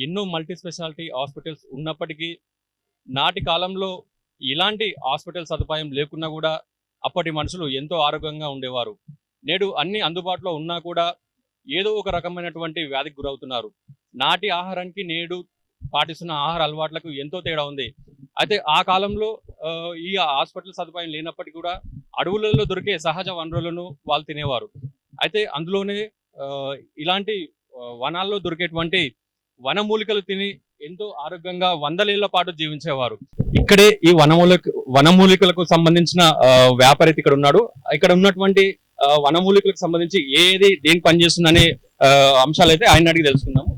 ఎన్నో multi speciality hospitals ఉన్నప్పటికీ నాటి కాలంలో ఇలాంటి హాస్పిటల్ సదుపాయం లేకున్నా కూడా అప్పటి మనుషులు ఎంతో ఆరోగ్యంగా ఉండేవారు. నేడు అన్ని అందుబాటులో ఉన్నా కూడా ఏదో ఒక రకమైనటువంటి వ్యాధికి గురవుతున్నారు. నాటి ఆహారానికి నేడు పాటిస్తున్న ఆహార అలవాట్లకు ఎంతో తేడా ఉంది. అయితే ఆ కాలంలో ఈ హాస్పిటల్ సదుపాయం లేనప్పటికీ కూడా అడవులలో దొరికే సహజ వనరులను వాళ్ళు తినేవారు. అయితే అందులోనే ఇలాంటి వనాల్లో దొరికేటువంటి వనమూలికలు తిని ఎంతో ఆరోగ్యంగా వందలేళ్ల పాటు జీవించేవారు. ఇక్కడే ఈ వనమూలికలకు సంబంధించిన వ్యాపారి ఇక్కడ ఉన్నాడు. ఇక్కడ ఉన్నటువంటి వనమూలికలకు సంబంధించి ఏది దేని పనిచేస్తుందనే అంశాలు అయితే ఆయన అడిగి తెలుసుకుందాము.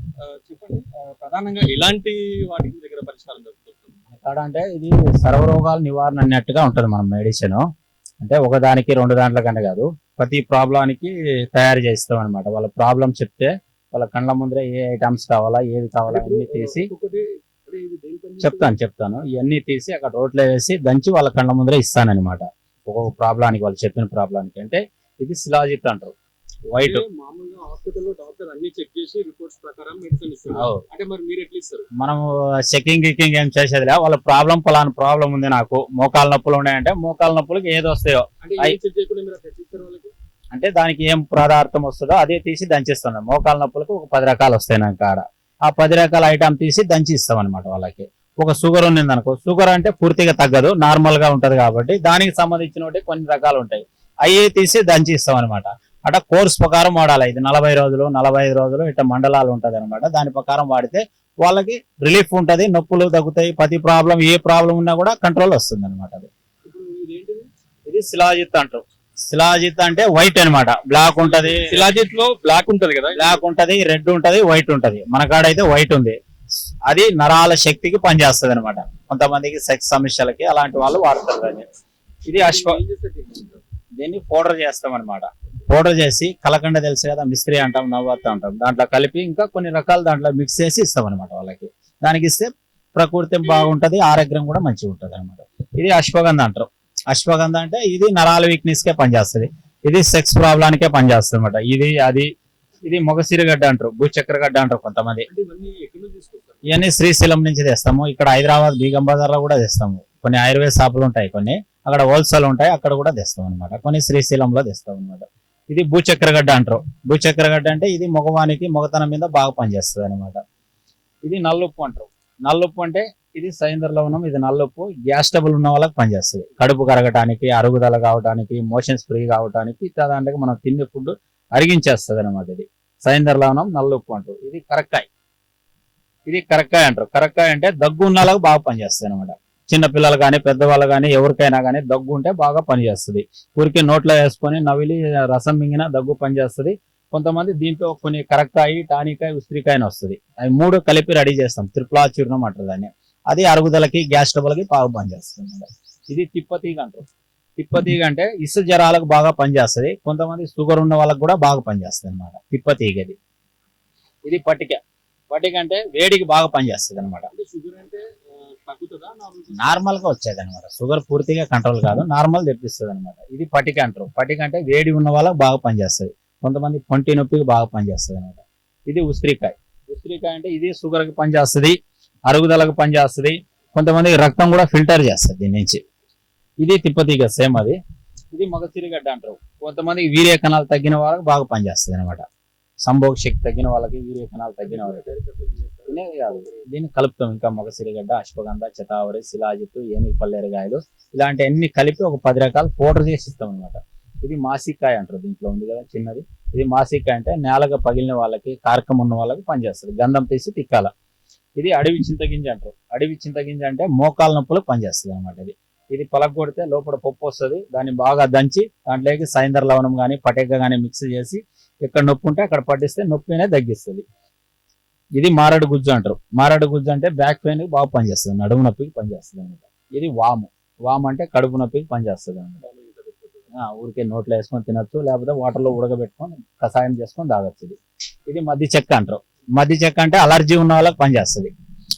చెప్పండి, ప్రధానంగా ఇలాంటి వాటి దగ్గర పరిష్కారం దొరుకుతుంది ఎక్కడ అంటే ఇది సర్వరోగాల నివారణ అన్నట్టుగా ఉంటుంది మన మెడిసిన్. అంటే ఒకదానికి రెండు దాంట్ల కంటే కాదు, ప్రతి ప్రాబ్లానికి తయారు చేస్తాం అనమాట. వాళ్ళ ప్రాబ్లం చెప్తే వాళ్ళ కళ్ళ ముందరే ఏ ఐటమ్స్ కావాలా ఏది కావాలా అన్ని తీసి చెప్తాను ఇవన్నీ తీసి అక్కడ రోడ్లో వేసి దంచి వాళ్ళ కళ్ళ ముందరే ఇస్తానన్నమాట. ఒక్కొక్క ప్రాబ్లానికి వాళ్ళు చెప్పిన ప్రాబ్లానికి. అంటే ఇది శిలాజిత్ అంటారు. వైట్ మామూలుగా హాస్పిటల్లో డాక్టర్ అన్ని చెక్ చేసి రిపోర్ట్స్ ప్రకారం మెడిసిన్ ఇస్తారు. అంటే మరి మీరు ఎట్లా ఇస్తారు? మనం చెకింగ్ ఏం చేసేదిలే. వాళ్ళ పలానా ప్రాబ్లం ఉంది, నాకు మోకాళ్ళ నొప్పులు ఉన్నాయంటే మోకాళ్ళ నొప్పులకి ఏది వస్తాయో అంటే దానికి ఏం పదార్థం వస్తుందో అదే తీసి దంచిస్తున్నాం. మోకాళ్ళ నొప్పులకు ఒక 10 రకాలు వస్తాయి నాకు కాడ. ఆ 10 రకాల ఐటమ్ తీసి దంచి ఇస్తాం అనమాట వాళ్ళకి. ఒక షుగర్ ఉంది అనుకో, షుగర్ అంటే పూర్తిగా తగ్గదు, నార్మల్ గా ఉంటది కాబట్టి దానికి సంబంధించిన కొన్ని రకాలు ఉంటాయి, అవి తీసి దంచి ఇస్తాం అనమాట. అట్లా కోర్స్ ప్రకారం వాడాలి. ఇది 40 రోజులు 45 రోజులు ఇట్లా మండలాలు ఉంటది అనమాట. దాని ప్రకారం వాడితే వాళ్ళకి రిలీఫ్ ఉంటది, నొప్పులు తగ్గుతాయి. ప్రతి ప్రాబ్లం ఏ ప్రాబ్లం ఉన్నా కూడా కంట్రోల్ వస్తుంది అనమాట. ఇది శిలాజిత్ అంటారు. శిలాజిత్ అంటే వైట్ అనమాట, బ్లాక్ ఉంటది. శిలాజిత్ లో బ్లాక్ ఉంటది కదా, బ్లాక్ ఉంటది, రెడ్ ఉంటది, వైట్ ఉంటది. మన కాడైతే వైట్ ఉంది. అది నరాల శక్తికి పనిచేస్తుంది అనమాట. కొంతమందికి సెక్స్ సమస్యలకి అలాంటి వాళ్ళు వాడతారు దాన్ని. ఇది దీన్ని పౌడర్ చేస్తాం అనమాట. పౌడర్ చేసి కలకండ తెలుసు కదా, మిస్త్రీ అంటాం, నవ్వత్త అంటాం, దాంట్లో కలిపి ఇంకా కొన్ని రకాలు దాంట్లో మిక్స్ చేసి ఇస్తాం అనమాట వాళ్ళకి. దానికి ఇస్తే ప్రకృతి బాగుంటది, ఆరోగ్యం కూడా మంచిగా ఉంటది అనమాట. ఇది అశ్వగంధ అంటారు. అశ్వగంధ అంటే ఇది నరాల వీక్నెస్ కే పనిచేస్తుంది. ఇది సెక్స్ ప్రాబ్లానికే పనిచేస్తుంది అనమాట. ఇది మొగసిరిగడ్డ అంటారు, భూచక్రగడ్డ అంటారు కొంతమంది. ఇవన్నీ శ్రీశైలం నుంచి తెస్తాము. ఇక్కడ హైదరాబాద్ బీగం బజార్ లో కూడా తెస్తాము. కొన్ని ఆయుర్వేద షాపులు ఉంటాయి, కొన్ని అక్కడ హోల్సేల్ ఉంటాయి, అక్కడ కూడా తెస్తాం అనమాట. కొన్ని శ్రీశైలంలో తెస్తాం అనమాట. ఇది భూచక్రగడ్డ అంటారు. భూచక్రగడ్డ అంటే ఇది మగవానికి మొగతనం మీద బాగా పనిచేస్తుంది అనమాట. ఇది నల్లుప్పు అంటారు. నల్లుప్పు అంటే ఇది సైంధవ లవణం. ఇది నల్లుప్పు గ్యాస్ ట్రబుల్ ఉన్న వాళ్ళకి పనిచేస్తుంది. కడుపు కరగటానికి, అరుగుదల కావడానికి, మోషన్స్ ఫ్రీ కావడానికి, దాంట్లో మనం తిండి ఫుడ్ అరిగించేస్తుంది అనమాట. ఇది సైంధవ లవణం, నల్లుప్పు అంటారు. ఇది కరక్కాయ అంటారు. కరక్కాయ అంటే దగ్గు ఉన్న వాళ్ళకి బాగా పనిచేస్తుంది అనమాట. చిన్న పిల్లలు కానీ పెద్దవాళ్ళు కానీ ఎవరికైనా కానీ దగ్గు ఉంటే బాగా పనిచేస్తుంది. ఊరికి నోట్లో వేసుకొని నవిలి రసం మింగిన దగ్గు పనిచేస్తుంది. కొంతమంది దీంట్లో కొన్ని కరక్కాయ, టానికాయ, ఉసిరికాయని వస్తుంది. అవి 3 కలిపి రెడీ చేస్తాం. త్రిప్లా చూర్ణం అంటారు దాన్ని. అది అరుగుదలకి, గ్యాస్ ట్రబుల్కి బాగా పనిచేస్తుంది. ఇది తిప్పతీగ అంటారు. తిప్పతీగ అంటే ఇసు జ్వరాలకు బాగా పనిచేస్తుంది. కొంతమంది షుగర్ ఉన్న వాళ్ళకి కూడా బాగా పనిచేస్తుంది అనమాట తిప్పతీగది. ఇది పట్టిక అంటే వేడికి బాగా పనిచేస్తుంది అనమాట. నార్మల్ గా వచ్చేది అనమాట. షుగర్ పూర్తిగా కంట్రోల్ కాదు, నార్మల్ తెప్పిస్తుంది అనమాట. ఇది పట్టిక అంటారు. పట్టిక అంటే వేడి ఉన్న వాళ్ళకి బాగా పనిచేస్తుంది. కొంతమంది పంటి నొప్పికి బాగా పనిచేస్తుంది అనమాట. ఇది ఉసిరికాయ అంటే ఇది షుగర్ కి పనిచేస్తుంది, అరుగుదలకు పనిచేస్తుంది. కొంతమంది రక్తం కూడా ఫిల్టర్ చేస్తుంది దీని నుంచి. ఇది తిప్పతీగ సేమ్ అది. ఇది మగసిరిగడ్డ అంటారు. కొంతమందికి వీర్య కణాలు తగ్గిన వాళ్ళకి బాగా పనిచేస్తుంది అనమాట. సంభోగ శక్తి తగ్గిన వాళ్ళకి, వీర్య కణాలు తగ్గిన వాళ్ళకి దీన్ని కలుపుతాం. ఇంకా మగసిరిగడ్డ, అశ్వగంధ, చతావరి, శిలాజిత్తు, ఏనుగు పల్లేరుగాయలు ఇలాంటి అన్ని కలిపి ఒక 10 రకాలు పౌడర్ చేసి ఇస్తాం అనమాట. ఇది మాసికాయ అంటారు. దీంట్లో ఉంది కదా చిన్నది, ఇది మాసికాయ అంటే నేలగా పగిలిన వాళ్ళకి, కార్కం ఉన్న వాళ్ళకి పనిచేస్తుంది. గంధం తీసి తిక్కాల. ఇది అడవి చింతగింజ అంటారు. అడవి చింతగింజ అంటే మోకాల నొప్పులు పనిచేస్తుంది అనమాట. ఇది పలగొడితే లోపల పప్పు వస్తుంది. దాన్ని బాగా దంచి దాంట్లోకి సైంధవ లవణం కానీ పటేక కానీ మిక్స్ చేసి ఎక్కడ నొప్పి ఉంటే అక్కడ పట్టిస్తే నొప్పినే తగ్గిస్తుంది. ఇది మారడు గుజ్జు అంటారు. మారడు గుజ్జు అంటే బ్యాక్ పెయిన్ కి బాగా పనిచేస్తుంది, నడుము నొప్పికి పనిచేస్తుంది అనమాట. ఇది వాము అంటే కడుపు నొప్పికి పనిచేస్తుంది అనమాట. ఊరికే నోట్లో వేసుకొని తినొచ్చు, లేకపోతే వాటర్ లో ఉడకబెట్టుకొని కషాయం చేసుకొని తాగొచ్చు. ఇది మద్ది చెక్క అంటారు. మద్ది చెక్క అంటే అలర్జీ ఉన్న వాళ్ళకి పనిచేస్తుంది.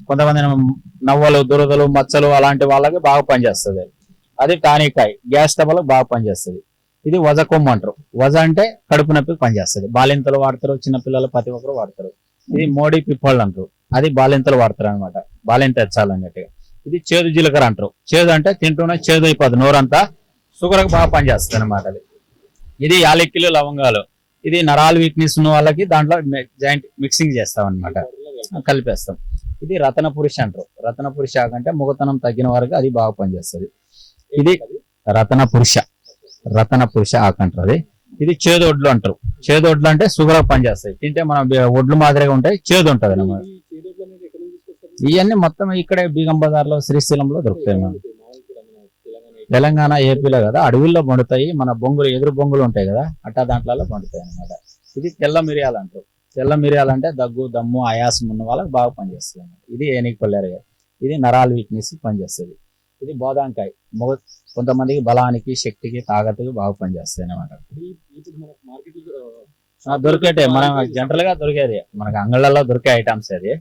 కొంతమంది నవ్వలు, దురదలు, మచ్చలు అలాంటి వాళ్ళకి బాగా పనిచేస్తుంది. అది టానికాయ, గ్యాస్ ట్రబుల్ బాగా పనిచేస్తుంది. ఇది వజ కొమ్ము అంటారు. వజ అంటే కడుపు నొప్పికి పనిచేస్తుంది. బాలింతలు వాడతారు, చిన్నపిల్లలు ప్రతి ఒక్కరు వాడతారు. ఇది మోడీ పిప్పళ్ళు అంటారు. అది బాలింతలు వాడతారు అనమాట, బాలింత ఎచ్చాలన్నట్టుగా. ఇది చేదు జీలకర్ర అంటారు. చేదు అంటే తింటూనే చేదు అయిపోతుంది నోరంతా, షుగర్కి బాగా పనిచేస్తుంది అనమాట అది. ఇది యాలక్కిలు లవంగాలు, ఇది నరాలు వీక్నెస్ ఉన్న వాళ్ళకి దాంట్లో జాయింట్ మిక్సింగ్ చేస్తాం అనమాట, కలిపేస్తాం. ఇది రతన పురుష అంటారు. రతన పురుష అంటే ముగతనం తగ్గిన వారికి అది బాగా పనిచేస్తుంది. ఇది రతన పురుష, రతన పురుష ఆకంటారు అది. ఇది చేదు ఒడ్లు అంటారు. చేదు ఒడ్లు అంటే షుగర్ పనిచేస్తాయి, తింటే మనం ఒడ్లు మాదిరిగా ఉంటాయి, చేదు ఉంటది అనమాట. ఇవన్నీ మొత్తం ఇక్కడే బీగం బజార్లో శ్రీశైలంలో దొరుకుతాయి. మనం తెలంగాణ ఏపీలో కదా అడవుల్లో పండుతాయి. మన బొంగులు ఎదురు బొంగులు ఉంటాయి కదా, అట్టా దాంట్లో పండుతాయి అనమాట. ఇది తెల్ల మిరియాలు అంటారు. తెల్ల మిరియాలు అంటే దగ్గు దమ్ము ఆయాసం ఉన్న వాళ్ళకి బాగా పనిచేస్తుంది అన్నమాట. ఇది ఏనికొల్లేరుగా, ఇది నరాల వీక్నెస్ పనిచేస్తుంది. ఇది బోదాంకాయ, కొంతమందికి బలానికి శక్తికి తాగతుకి బాగా పనిచేస్తాయి అనమాట. దొరికేటే మనం జనరల్ గా దొరికేది, మనకు అంగళ్ళలో దొరికే ఐటమ్స్ అది.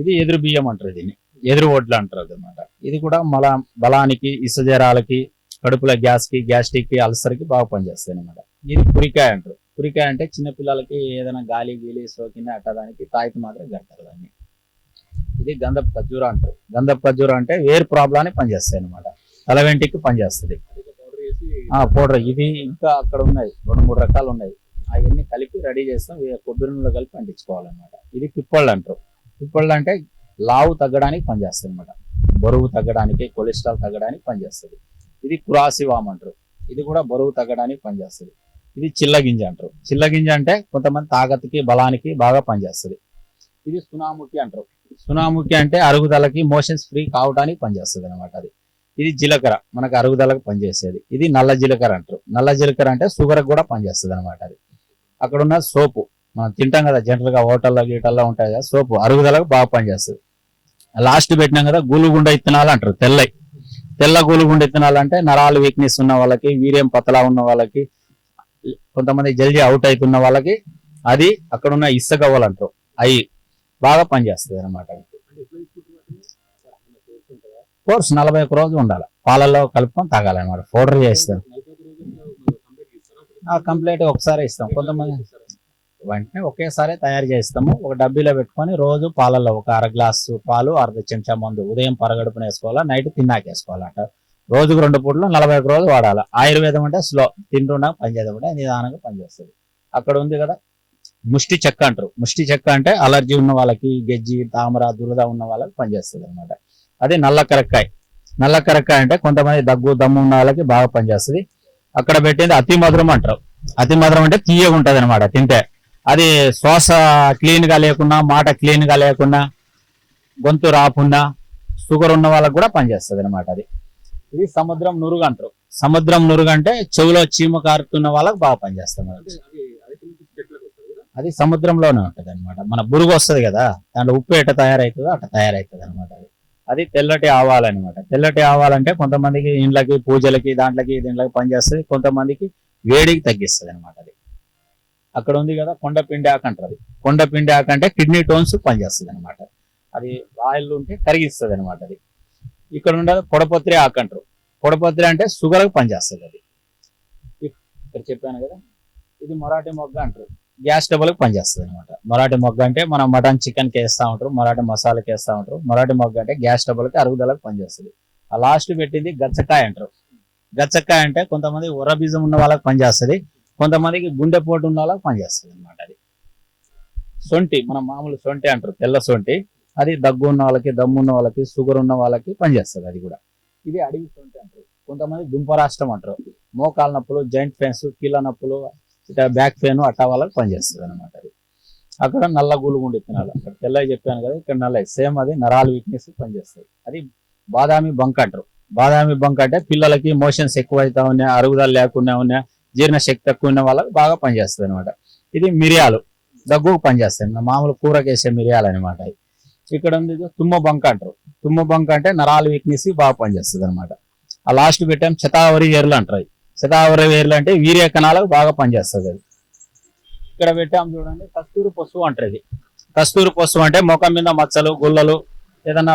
ఇది ఎదురు బియ్యం అంటారు, దీన్ని ఎదురు ఓట్లు అంటారు అనమాట. ఇది కూడా బలానికి, ఇసుజరాలకి, కడుపుల గ్యాస్ కి, గ్యాస్ట్రిక్ కి, అల్సర్ కి బాగా పనిచేస్తాయి అనమాట. ఇది పురికాయ అంటారు. పురికాయ అంటే చిన్నపిల్లలకి ఏదైనా గాలి గీలి సోకిన అట్టడానికి తాయితీ మాత్రం కడతారు దాన్ని. ఇది గంధపు ఖర్జూర అంటారు. గంధపు ఖర్జూర అంటే వేరు ప్రాబ్లాన్ని పనిచేస్తాయి అనమాట, తల వెంటికి పనిచేస్తుంది. పౌడర్ ఇది ఇంకా అక్కడ ఉన్నాయి 2-3 రకాలు ఉన్నాయి, అవన్నీ కలిపి రెడీ చేస్తాం, కొబ్బరి నూనెలో కలిపి అంటించుకోవాలన్నమాట. ఇది పిప్పళ్ళు అంటారు. పిప్పళ్ళు అంటే లావు తగ్గడానికి పనిచేస్తుంది అనమాట, బరువు తగ్గడానికి, కొలెస్ట్రాల్ తగ్గడానికి పనిచేస్తుంది. ఇది కురాసివామ్ అంటారు. ఇది కూడా బరువు తగ్గడానికి పనిచేస్తుంది. ఇది చిల్లగింజ అంటారు. చిల్లగింజ అంటే కొంతమంది తాగతికి బలానికి బాగా పనిచేస్తుంది. ఇది సునాముఖి అంటారు. సునాముఖి అంటే అరుగుదలకి, మోషన్స్ ఫ్రీ కావడానికి పనిచేస్తుంది అనమాట అది. ఇది జీలకర్ర, మనకు అరుగుదలకు పనిచేసేది. ఇది నల్ల జీలకర్ర అంటారు. నల్ల జీలకర్ర అంటే షుగర్ కూడా పనిచేస్తుంది అనమాట అది. అక్కడ ఉన్న సోపు మనం తింటాం కదా జనరల్ గా హోటల్లో గీటల్లో ఉంటాయి కదా, సోపు అరుగుదలకు బాగా పనిచేస్తుంది. లాస్ట్ పెట్టినాం కదా గూలుగుండ ఇత్తనాలు అంటారు. తెల్ల గూలుగుండ ఇత్తనాలు అంటే నరాలు వీక్నెస్ ఉన్న వాళ్ళకి, వీర్యం పతలా ఉన్న వాళ్ళకి, కొంతమంది జల్దీ అవుట్ అవుతున్న వాళ్ళకి, అది అక్కడ ఉన్న ఇసుగవ్వలు అంటారు, అవి బాగా పనిచేస్తుంది అనమాట. కోర్స్ 41 రోజులు ఉండాలి, పాలల్లో కలుపుకొని తాగాలన్నమాట. పౌడర్ చేస్తాం కంప్లీట్ ఒకసారి ఇస్తాం. కొంతమంది వెంటనే ఒకేసారి తయారు చేస్తాము. ఒక డబ్బీలో పెట్టుకొని రోజు పాలల్లో ఒక 1/2 గ్లాసు పాలు, 1/2 చెంచా మందు ఉదయం పరగడుపున వేసుకోవాలా, నైట్ తిన్నాకేసుకోవాలి. అట రోజుకు 2 పూటలు 41 రోజులు వాడాలి. ఆయుర్వేదం అంటే స్లో, తింటున్నా పనిచేయడం అంటే నిదానంగా పనిచేస్తుంది. అక్కడ ఉంది కదా ముష్టి చెక్క అంటారు. ముష్టి చెక్క అంటే అలర్జీ ఉన్న వాళ్ళకి, గెజ్జి, తామర, దురద ఉన్న వాళ్ళకి పనిచేస్తుంది అనమాట. అది నల్ల కరక్కాయ. నల్ల కరక్కాయ అంటే కొంతమంది దగ్గు దమ్ము ఉన్న వాళ్ళకి బాగా పనిచేస్తుంది. అక్కడ పెట్టింది అతి మధురం అంటారు. అతి మధురం అంటే తీయగా ఉంటది అనమాట తింటే. అది శ్వాస క్లీన్ గా లేకున్నా, మాట క్లీన్ గా లేకున్నా, గొంతు రాకుండా, షుగర్ ఉన్న వాళ్ళకి కూడా పనిచేస్తుంది అనమాట అది. ఇది సముద్రం నురుగు అంటారు. సముద్రం నురుగు అంటే చెవులో చీమ కారుతున్న వాళ్ళకి బాగా పనిచేస్తుంది. అది సముద్రంలోనే ఉంటది అనమాట. మన బురుగు వస్తుంది కదా, దాంట్లో ఉప్పు ఎట్ట తయారవుతుందో అట్లా తయారవుతుంది అనమాట. అది తెల్లటి ఆవాలన్నమాట. తెల్లటి ఆవాలంటే కొంతమందికి ఇండ్లకి, పూజలకి, దాంట్లకి దీంట్లోకి పనిచేస్తుంది. కొంతమందికి వేడికి తగ్గిస్తుంది అనమాట. అది అక్కడ ఉంది కదా కొండపిండి ఆకు అంటారు. కొండపిండి ఆకు అంటే కిడ్నీ టోన్స్ పనిచేస్తుంది అనమాట. అది ఆయిల్ ఉంటే కరిగిస్తుంది అనమాట. అది ఇక్కడ ఉండదు పొడపత్రి ఆకు అంటారు. పొడపత్రి అంటే షుగర్ పనిచేస్తుంది. అది ఇక్కడ చెప్పాను కదా. ఇది మరాఠీ మొగ్గ అంటారు. గ్యాస్ ట్రబుల్కి పనిచేస్తుంది అనమాట. మరాఠీ మొగ్గ అంటే మనం మటన్ చికెన్కి వేస్తూ ఉంటారు, మరాఠీ మసాలాకి వేస్తూ ఉంటారు. మరాఠీ మొగ్గ అంటే గ్యాస్ ట్రబుల్కి, అరుగుదలకు పనిచేస్తుంది. ఆ లాస్ట్ పెట్టింది గచ్చకాయ అంటారు. గచ్చకాయ అంటే కొంతమంది ఉర్ర బీజం ఉన్న వాళ్ళకి పనిచేస్తుంది, కొంతమందికి గుండెపోటు ఉన్న వాళ్ళకి పనిచేస్తుంది అనమాట. అది సొంటి, మనం మామూలు సొంటి అంటారు, తెల్ల సొంటి. అది దగ్గు ఉన్న వాళ్ళకి, దమ్ము ఉన్న వాళ్ళకి, షుగర్ ఉన్న వాళ్ళకి పనిచేస్తుంది. అది కూడా ఇది అడవి సొంటి అంటారు. కొంతమంది దుంపరాష్ట్రం అంటారు. మోకాల నొప్పులు, జాయింట్ పెయిన్స్, కీళ్ళ నొప్పులు, ఇట్లా బ్యాక్ పెయిన్ అట్టా వాళ్ళకి పనిచేస్తుంది అనమాట. అది అక్కడ నల్ల గూలుగుండి తినాలి. అక్కడ తెల్లవి చెప్పాను కదా, ఇక్కడ నల్లవి సేమ్. అది నరాల వీక్నెస్ పనిచేస్తుంది. అది బాదామి బంక్ అంటారు. బాదామి బంక్ అంటే పిల్లలకి మోషన్స్ ఎక్కువ అవుతా ఉన్నా, అరుగుదల లేకుండా ఉన్నా, జీర్ణశక్తి తక్కువ ఉన్న వాళ్ళకి బాగా పనిచేస్తుంది అనమాట. ఇది మిరియాలు, దగ్గుకు పనిచేస్తాయి. మామూలు కూరకేసే మిరియాలు అనమాట. ఇక్కడ ఉంది తుమ్మ బంక్ అంటారు. తుమ్మ బంక్ అంటే నరాల వీక్నెస్ బాగా పనిచేస్తుంది అనమాట. ఆ లాస్ట్ పెట్టాం శతావరి వేర్లు అంటారు. శతావరి వేర్లు అంటే వీర్య కణాలకు బాగా పనిచేస్తుంది. అది ఇక్కడ పెట్టాం చూడండి కస్తూరి పసుపు అంటారు. ఇది కస్తూరి పసుపు అంటే ముఖం మీద మచ్చలు, గుల్లలు, ఏదన్నా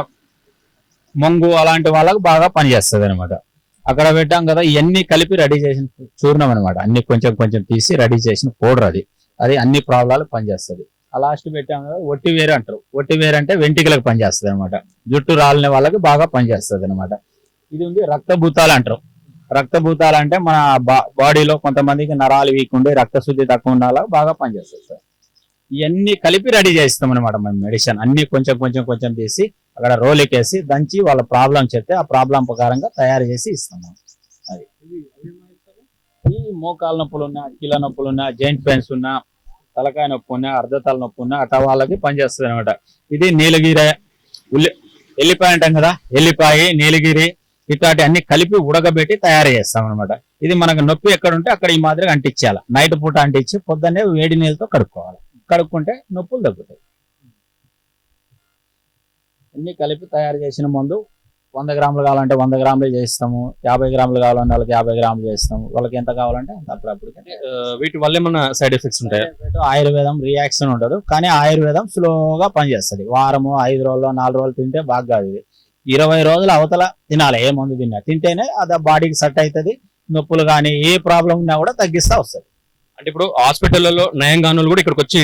మొంగు అలాంటి వాళ్ళకు బాగా పనిచేస్తుంది అనమాట. అక్కడ పెట్టాం కదా, ఇవన్నీ కలిపి రెడీ చేసిన చూర్ణం అనమాట. అన్ని కొంచెం కొంచెం తీసి రెడీ చేసిన పౌడర్. అది అన్ని ప్రాబ్లాలకు పనిచేస్తుంది. ఆ లాస్ట్ పెట్టాము కదా ఒట్టి వేరు అంటారు. ఒట్టి వేరు అంటే వెంట్రుకలకు పనిచేస్తుంది అనమాట. జుట్టు రాలిన వాళ్ళకి బాగా పనిచేస్తుంది అనమాట. ఇది ఉంది రక్తభూతాలు అంటారు. రక్తభూతాలు అంటే మన బాడీలో కొంతమందికి నరాలు వీక్ ఉండి రక్తశుద్ధి తక్కువ ఉండాలా బాగా పనిచేస్తుంది సార్. ఇవన్నీ కలిపి రెడీ చేస్తాం అనమాట మేము మెడిసిన్. అన్ని కొంచెం కొంచెం కొంచెం తీసి అక్కడ రోలికేసి దంచి వాళ్ళ ప్రాబ్లం చెప్తే ఆ ప్రాబ్లం ప్రకారంగా తయారు చేసి ఇస్తాము. అది ఈ మోకాల నొప్పులు ఉన్నా, కీళ్ళ నొప్పులు ఉన్నా, జాయింట్ పెయిన్స్ ఉన్నా, తలకాయ నొప్పి ఉన్నా, అర్ధతల నొప్పి ఉన్నా అట్లా వాళ్ళకి పనిచేస్తుంది అనమాట. ఇది నీలగిరి ఎల్లిపాయ అంటాం కదా, ఎల్లిపాయ నీలగిరి ఇట్లాంటి అన్ని కలిపి ఉడకబెట్టి తయారు చేస్తాం అనమాట. ఇది మనకు నొప్పి ఎక్కడ ఉంటే అక్కడ ఈ మాదిరిగా అంటించాలి. నైట్ పూట అంటించి పొద్దున్నే వేడి నీళ్ళతో కడుక్కోవాలి. కడుక్కుంటే నొప్పులు తగ్గుతాయి. అన్ని కలిపి తయారు చేసిన మందు 100 గ్రాములు కావాలంటే 100 గ్రాములు చేస్తాము, 50 గ్రాములు కావాలంటే వాళ్ళకి 50 గ్రాములు చేస్తాము. వాళ్ళకి ఎంత కావాలంటే అప్పుడప్పుడు. వీటి వల్ల ఏమన్నా సైడ్ ఎఫెక్ట్స్ ఉంటాయా? ఆయుర్వేదం రియాక్షన్ ఉండదు, కానీ ఆయుర్వేదం స్లోగా పనిచేస్తుంది. వారము 5 రోజులు 4 రోజులు తింటే బాగా కాదు. ఇది 20 రోజులు అవతల తినాలి. ఏ మందు తింటేనే అది బాడీకి సెట్ అవుతుంది. నొప్పులు కానీ ఏ ప్రాబ్లం ఉన్నా కూడా తగ్గిస్తా వస్తుంది. అంటే ఇప్పుడు హాస్పిటల్లో నయంగానులు కూడా ఇక్కడికి వచ్చి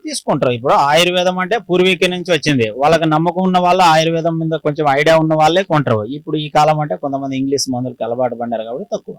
తీసుకుంటారు. ఇప్పుడు ఆయుర్వేదం అంటే పూర్వీకుల నుంచి వచ్చింది. వాళ్ళకి నమ్మకం ఉన్న వాళ్ళు ఆయుర్వేదం మీద కొంచెం ఐడియా ఉన్న వాళ్ళే కొంటారు. ఇప్పుడు ఈ కాలం అంటే కొంతమంది ఇంగ్లీష్ మందులకు అలవాటు పడ్డారు కాబట్టి తక్కువ.